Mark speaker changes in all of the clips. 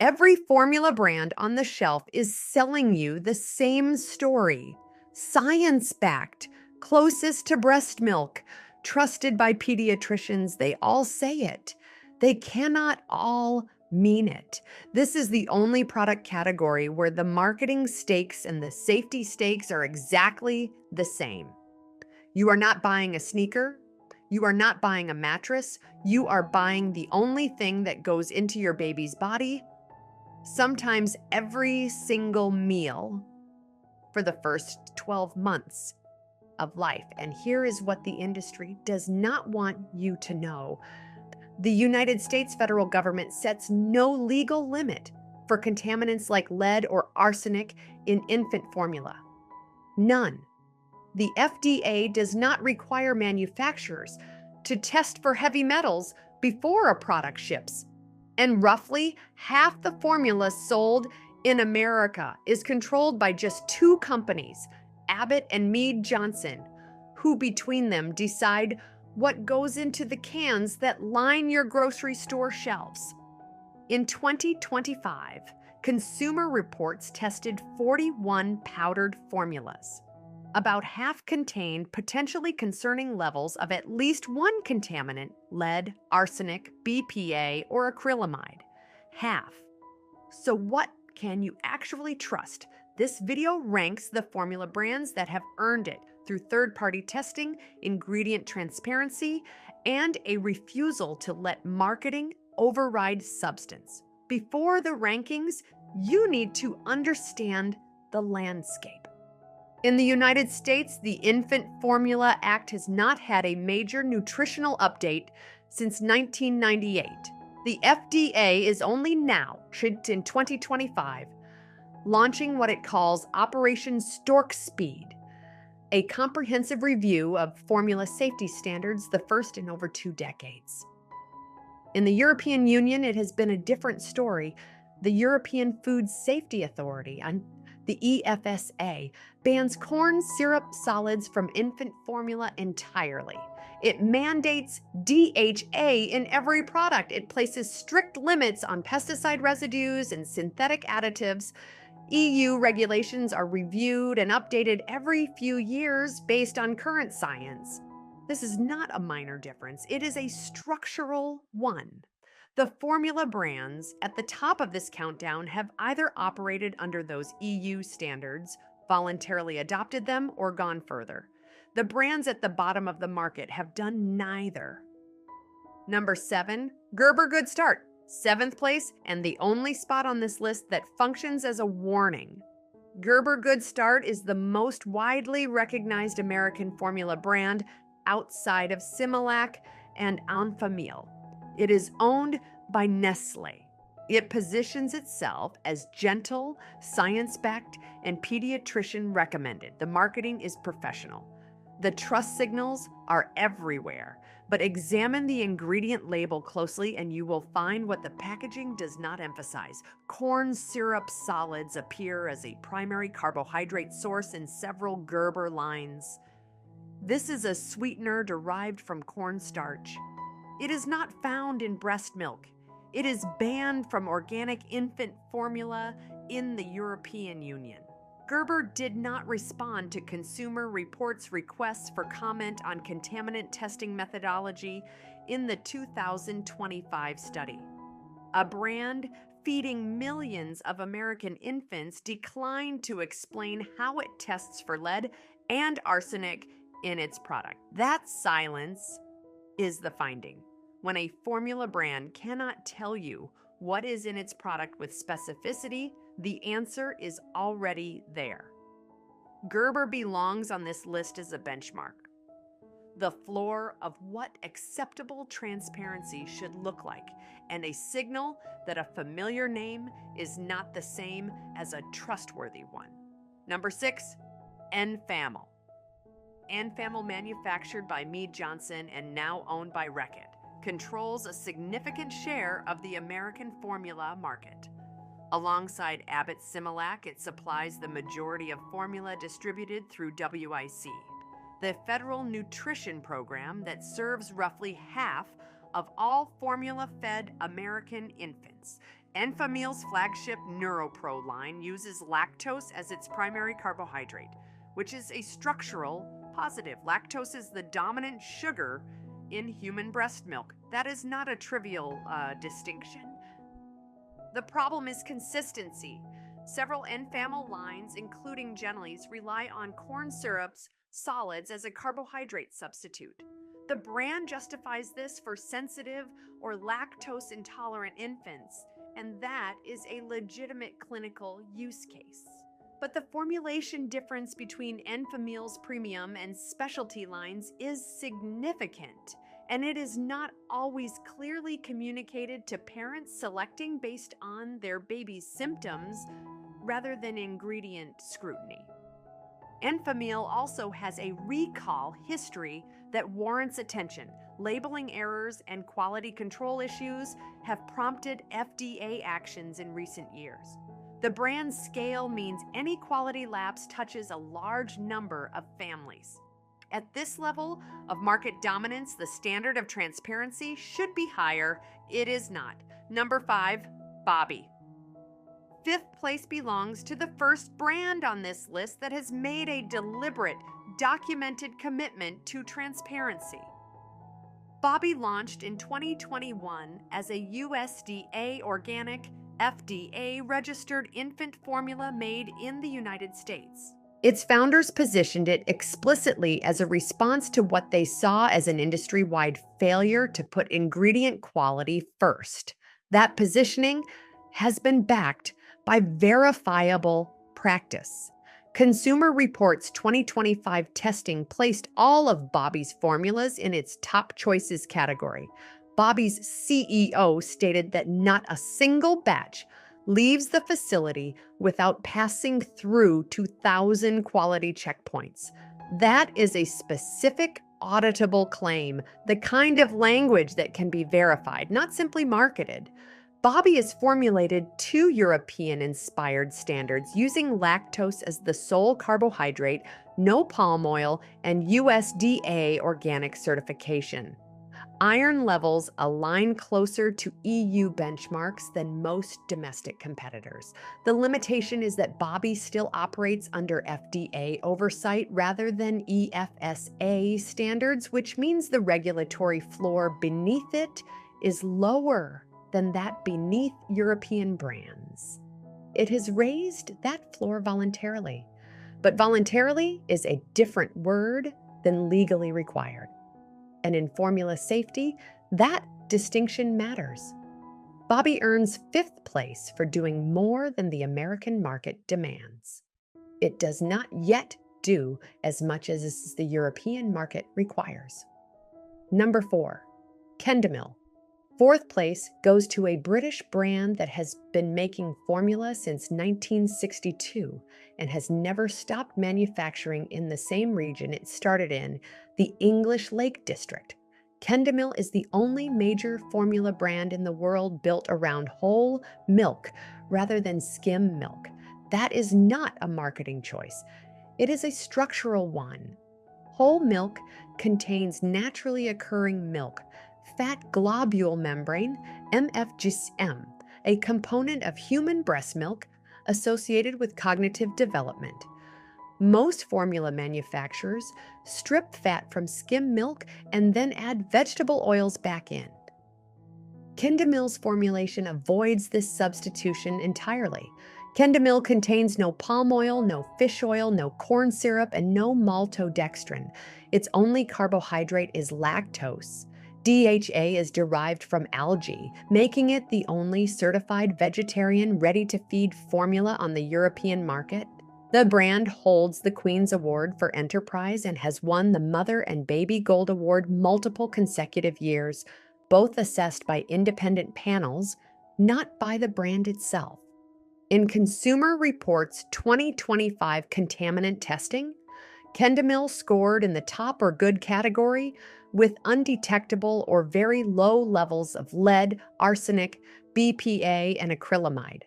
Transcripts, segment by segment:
Speaker 1: Every formula brand on the shelf is selling you the same story. Science backed, closest to breast milk, trusted by pediatricians. They all say it. They cannot all mean it. This is the only product category where the marketing stakes and the safety stakes are exactly the same. You are not buying a sneaker. You are not buying a mattress. You are buying the only thing that goes into your baby's body, sometimes every single meal for the first 12 months of life. And here is what the industry does not want you to know. The United States federal government sets no legal limit for contaminants like lead or arsenic in infant formula. None. The FDA does not require manufacturers to test for heavy metals before a product ships. And roughly half the formula sold in America is controlled by just two companies, Abbott and Mead Johnson, who between them decide what goes into the cans that line your grocery store shelves. In 2025, Consumer Reports tested 41 powdered formulas. About half contained potentially concerning levels of at least one contaminant, lead, arsenic, BPA, or acrylamide. Half. So what can you actually trust? This video ranks the formula brands that have earned it through third-party testing, ingredient transparency, and a refusal to let marketing override substance. Before the rankings, you need to understand the landscape. In the United States, the Infant Formula Act has not had a major nutritional update since 1998. The FDA is only now, in 2025, launching what it calls Operation Stork Speed, a comprehensive review of formula safety standards, the first in over 2 decades. In the European Union, it has been a different story. The European Food Safety Authority, the EFSA, bans corn syrup solids from infant formula entirely. It mandates DHA in every product. It places strict limits on pesticide residues and synthetic additives. EU regulations are reviewed and updated every few years based on current science. This is not a minor difference. It is a structural one. The formula brands at the top of this countdown have either operated under those EU standards, voluntarily adopted them, or gone further. The brands at the bottom of the market have done neither. Number 7, Gerber Good Start, 7th place, and the only spot on this list that functions as a warning. Gerber Good Start is the most widely recognized American formula brand outside of Similac and Enfamil. It is owned by Nestlé. It positions itself as gentle, science-backed, and pediatrician recommended. The marketing is professional. The trust signals are everywhere, but examine the ingredient label closely and you will find what the packaging does not emphasize. Corn syrup solids appear as a primary carbohydrate source in several Gerber lines. This is a sweetener derived from cornstarch. It is not found in breast milk. It is banned from organic infant formula in the European Union. Gerber did not respond to Consumer Reports' requests for comment on contaminant testing methodology in the 2025 study. A brand feeding millions of American infants declined to explain how it tests for lead and arsenic in its product. That silence is the finding. When a formula brand cannot tell you what is in its product with specificity, the answer is already there. Gerber belongs on this list as a benchmark, the floor of what acceptable transparency should look like, and a signal that a familiar name is not the same as a trustworthy one. Number 6, Enfamil. Enfamil, manufactured by Mead Johnson and now owned by Reckitt, controls a significant share of the American formula market. Alongside Abbott Similac, it supplies the majority of formula distributed through WIC, the federal nutrition program that serves roughly half of all formula-fed American infants. Enfamil's flagship NeuroPro line uses lactose as its primary carbohydrate, which is a structural positive. Lactose is the dominant sugar in human breast milk. That is not a trivial distinction. The problem is consistency. Several Enfamil lines, including Genly's, rely on corn syrups, solids as a carbohydrate substitute. The brand justifies this for sensitive or lactose intolerant infants, and that is a legitimate clinical use case. But the formulation difference between Enfamil's premium and specialty lines is significant, and it is not always clearly communicated to parents selecting based on their baby's symptoms rather than ingredient scrutiny. Enfamil also has a recall history that warrants attention. Labeling errors and quality control issues have prompted FDA actions in recent years. The brand scale means any quality lapse touches a large number of families. At this level of market dominance, the standard of transparency should be higher. It is not. Number 5, Bobby. Fifth place belongs to the first brand on this list that has made a deliberate, documented commitment to transparency. Bobby launched in 2021 as a USDA organic, FDA-registered infant formula made in the United States. Its founders positioned it explicitly as a response to what they saw as an industry-wide failure to put ingredient quality first. That positioning has been backed by verifiable practice. Consumer Reports 2025 testing placed all of Bobby's formulas in its top choices category. Bobby's CEO stated that not a single batch leaves the facility without passing through 2,000 quality checkpoints. That is a specific, auditable claim, the kind of language that can be verified, not simply marketed. Bobby is formulated to European-inspired standards using lactose as the sole carbohydrate, no palm oil, and USDA organic certification. Iron levels align closer to EU benchmarks than most domestic competitors. The limitation is that Bobby still operates under FDA oversight rather than EFSA standards, which means the regulatory floor beneath it is lower than that beneath European brands. It has raised that floor voluntarily, but voluntarily is a different word than legally required. And in formula safety, that distinction matters. Bobby earns 5th place for doing more than the American market demands. It does not yet do as much as the European market requires. Number 4, Kendamil. 4th place goes to a British brand that has been making formula since 1962 and has never stopped manufacturing in the same region it started in, the English Lake District. Kendamil is the only major formula brand in the world built around whole milk rather than skim milk. That is not a marketing choice. It is a structural one. Whole milk contains naturally occurring milk, fat globule membrane, MFGM, a component of human breast milk associated with cognitive development. Most formula manufacturers strip fat from skim milk and then add vegetable oils back in. Kendamil's formulation avoids this substitution entirely. Kendamil contains no palm oil, no fish oil, no corn syrup, and no maltodextrin. Its only carbohydrate is lactose. DHA is derived from algae, making it the only certified vegetarian ready-to-feed formula on the European market. The brand holds the Queen's Award for Enterprise and has won the Mother and Baby Gold Award multiple consecutive years, both assessed by independent panels, not by the brand itself. In Consumer Reports 2025 contaminant testing, Kendamil scored in the top or good category with undetectable or very low levels of lead, arsenic, BPA, and acrylamide.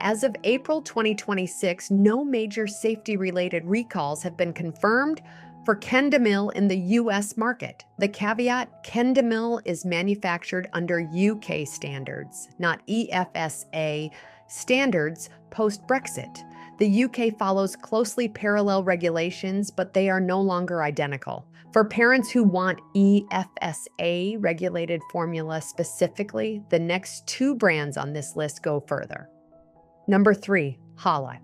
Speaker 1: As of April 2026, no major safety-related recalls have been confirmed For Kendamil in the US market, the caveat: Kendamil is manufactured under UK standards, not EFSA standards post-Brexit. The UK follows closely parallel regulations, but they are no longer identical. For parents who want EFSA regulated formula specifically, the next two brands on this list go further. Number 3, Hala.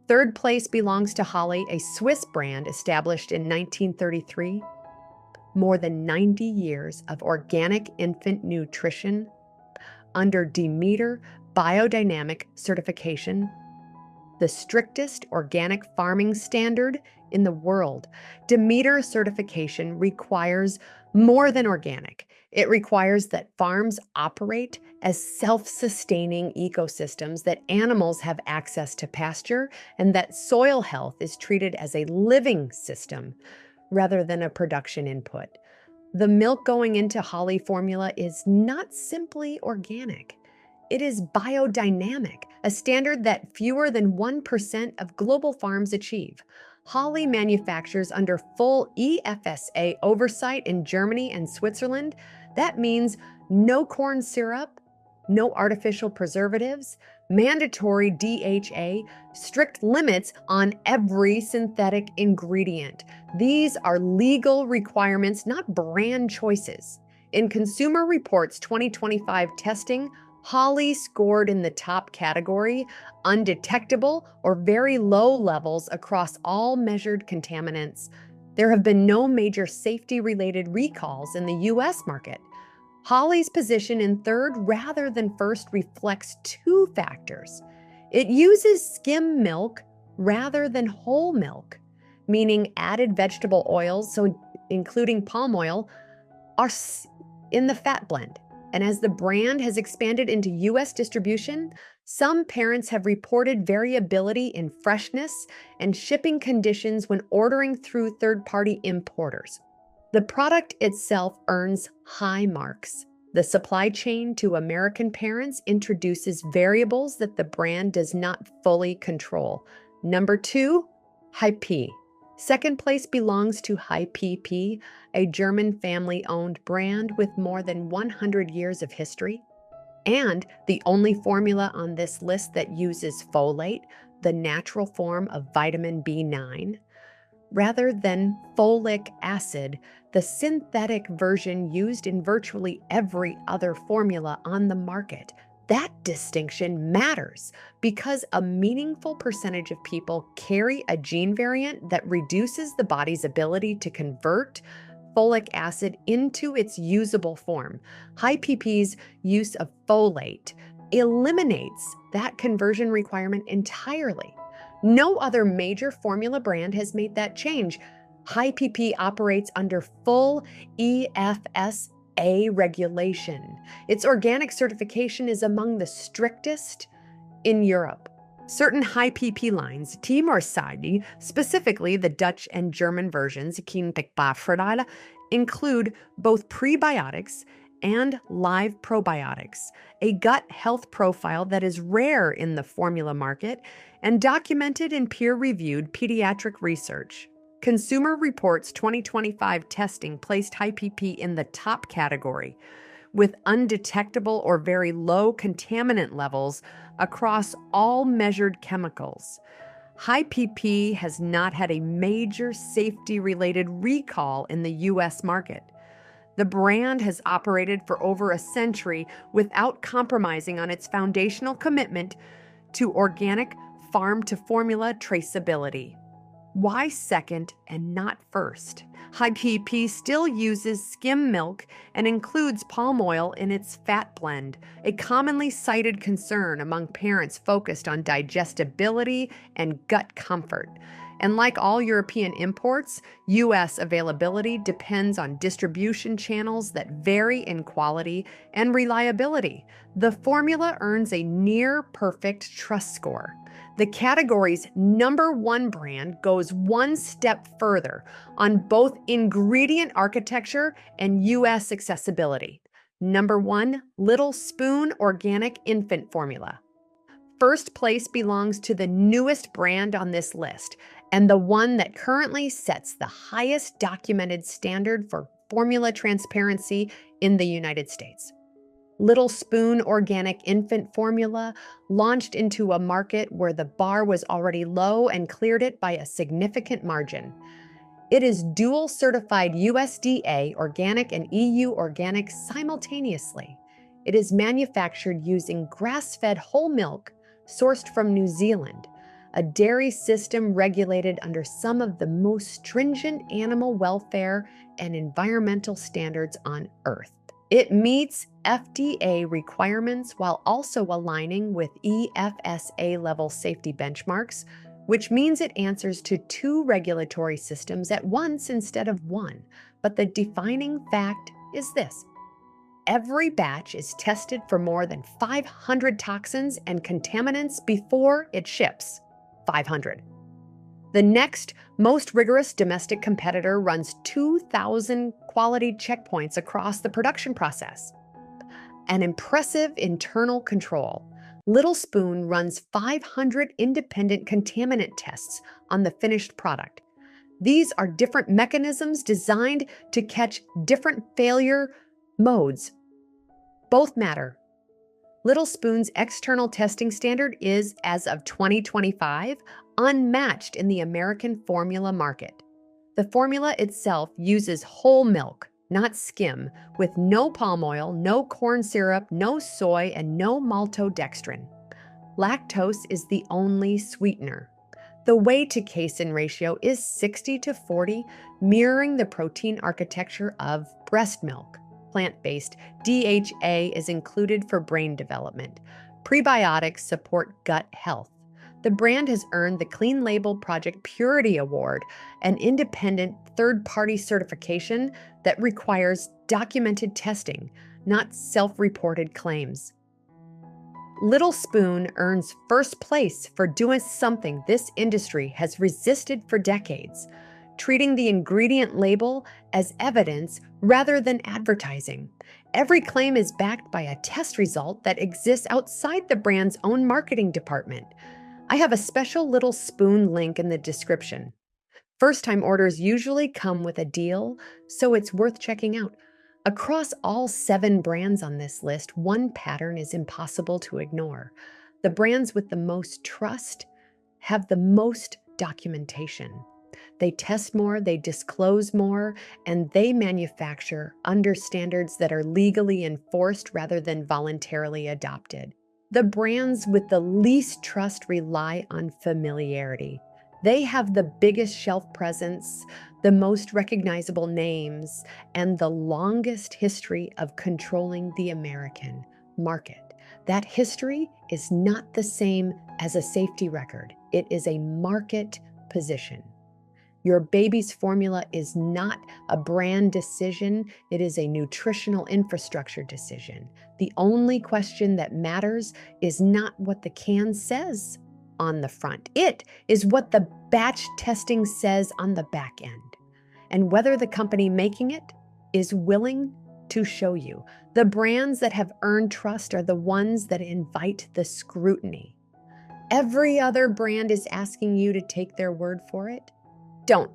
Speaker 1: Third place belongs to Holly, a Swiss brand established in 1933. More than 90 years of organic infant nutrition under Demeter biodynamic certification, the strictest organic farming standard in the world. Demeter certification requires more than organic. It requires that farms operate as self-sustaining ecosystems, that animals have access to pasture, and that soil health is treated as a living system rather than a production input. The milk going into Holly formula is not simply organic. It is biodynamic, a standard that fewer than 1% of global farms achieve. Holly manufactures under full EFSA oversight in Germany and Switzerland. That means no corn syrup, no artificial preservatives, mandatory DHA, strict limits on every synthetic ingredient. These are legal requirements, not brand choices. In Consumer Reports 2025 testing, Holly scored in the top category, undetectable or very low levels across all measured contaminants. There have been no major safety-related recalls in the US market. Holly's position in third rather than first reflects two factors. It uses skim milk rather than whole milk, meaning added vegetable oils, so including palm oil, are in the fat blend. And as the brand has expanded into US distribution, some parents have reported variability in freshness and shipping conditions when ordering through third-party importers. The product itself earns high marks. The supply chain to American parents introduces variables that the brand does not fully control. Number 2, Hy-P. Second place belongs to Hy-PP, a German family-owned brand with more than 100 years of history, and the only formula on this list that uses folate, the natural form of vitamin B9, rather than folic acid, the synthetic version used in virtually every other formula on the market. That distinction matters because a meaningful percentage of people carry a gene variant that reduces the body's ability to convert folic acid into its usable form. Hy-PP's use of folate eliminates that conversion requirement entirely. No other major formula brand has made that change. Hy-PP operates under full EFSA regulation. Its organic certification is among the strictest in Europe. Certain Hy-PP lines, Timor Side, specifically the Dutch and German versions, include both prebiotics and live probiotics, a gut health profile that is rare in the formula market and documented in peer-reviewed pediatric research. Consumer Reports 2025 testing placed Hy-PP in the top category, with undetectable or very low contaminant levels across all measured chemicals. Hy-PP has not had a major safety-related recall in the US market. The brand has operated for over a century without compromising on its foundational commitment to organic farm-to-formula traceability. Why second and not first? Hy-PP still uses skim milk and includes palm oil in its fat blend, a commonly cited concern among parents focused on digestibility and gut comfort. And like all European imports, US availability depends on distribution channels that vary in quality and reliability. The formula earns a near-perfect trust score. The category's #1 brand goes one step further on both ingredient architecture and US accessibility. #1, Little Spoon Organic Infant Formula. First place belongs to the newest brand on this list, and the one that currently sets the highest documented standard for formula transparency in the United States. Little Spoon Organic Infant Formula launched into a market where the bar was already low and cleared it by a significant margin. It is dual certified USDA organic and EU organic simultaneously. It is manufactured using grass-fed whole milk sourced from New Zealand, a dairy system regulated under some of the most stringent animal welfare and environmental standards on Earth. It meets FDA requirements while also aligning with EFSA level safety benchmarks, which means it answers to two regulatory systems at once instead of one. But the defining fact is this: every batch is tested for more than 500 toxins and contaminants before it ships. 500. The next most rigorous domestic competitor runs 2,000 quality checkpoints across the production process. An impressive internal control. Little Spoon runs 500 independent contaminant tests on the finished product. These are different mechanisms designed to catch different failure modes. Both matter. Little Spoon's external testing standard is, as of 2025, unmatched in the American formula market. The formula itself uses whole milk, not skim, with no palm oil, no corn syrup, no soy, and no maltodextrin. Lactose is the only sweetener. The whey-to-casein ratio is 60-40, mirroring the protein architecture of breast milk. Plant-based DHA is included for brain development. Prebiotics support gut health. The brand has earned the Clean Label Project Purity Award, an independent third-party certification that requires documented testing, not self-reported claims. Little Spoon earns first place for doing something this industry has resisted for decades: treating the ingredient label as evidence rather than advertising. Every claim is backed by a test result that exists outside the brand's own marketing department. I have a special Little Spoon link in the description. First-time orders usually come with a deal, so it's worth checking out. Across all 7 brands on this list, one pattern is impossible to ignore. The brands with the most trust have the most documentation. They test more, they disclose more, and they manufacture under standards that are legally enforced rather than voluntarily adopted. The brands with the least trust rely on familiarity. They have the biggest shelf presence, the most recognizable names, and the longest history of controlling the American market. That history is not the same as a safety record. It is a market position. Your baby's formula is not a brand decision, it is a nutritional infrastructure decision. The only question that matters is not what the can says on the front. It is what the batch testing says on the back end, and whether the company making it is willing to show you. The brands that have earned trust are the ones that invite the scrutiny. Every other brand is asking you to take their word for it. Don't.